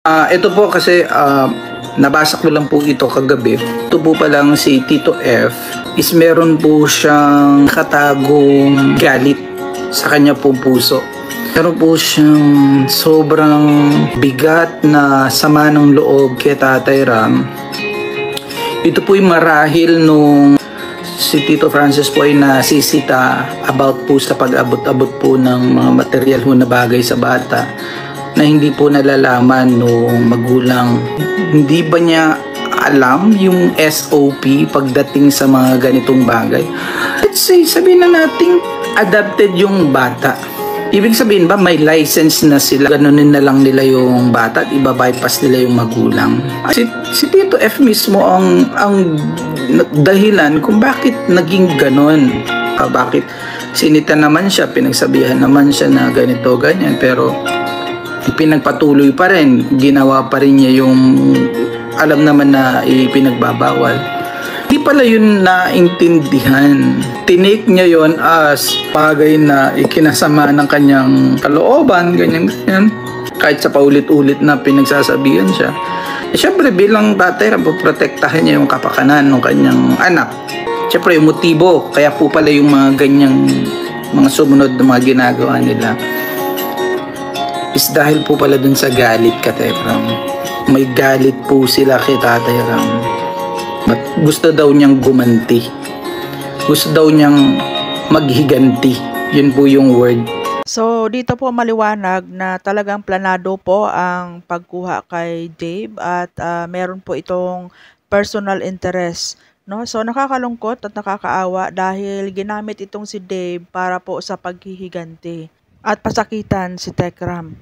Ito po kasi nabasa ko lang po ito kagabi. Ito po palang si Tito F is meron po siyang katagong galit sa kanya pong puso. Meron po siyang sobrang bigat na sama ng loob kay Tatay Ram. Ito po yung marahil nung si Tito Francis po ay nasisita about po sa pag-abot-abot po ng mga material ho na bagay sa bata na hindi po nalalaman nung magulang. Hindi ba niya alam yung SOP pagdating sa mga ganitong bagay? Let's say, sabihin na natin adopted yung bata. Ibig sabihin ba may license na sila, ganunin na lang nila yung bata at iba-bypass nila yung magulang? Si Tito F mismo ang dahilan kung bakit naging ganon. Bakit sinita naman siya, pinagsabihan naman siya na ganito, ganyan, pero pinagpatuloy pa rin, ginawa pa rin niya yung alam naman na ipinagbabawal. Hindi pala yun naintindihan. Tinake niya yon as bagay na ikinasama ng kanyang kalooban, ganyan-ganyan. Kahit sa paulit-ulit na pinagsasabihan siya. Siyempre bilang tatay, protektahan niya yung kapakanan ng kanyang anak. Siyempre yung motibo, kaya po pala yung mga ganyang mga sumunod na mga ginagawa nila is dahil po pala dun sa galit, Katekram. May galit po sila kay Tatay Ram. But gusto daw niyang gumanti. Gusto daw niyang maghiganti. Yun po yung word. So, dito po maliwanag na talagang planado po ang pagkuha kay Dave at meron po itong personal interest. No? So, nakakalungkot at nakakaawa dahil ginamit itong si Dave para po sa paghihiganti at pasakitan si Tekram.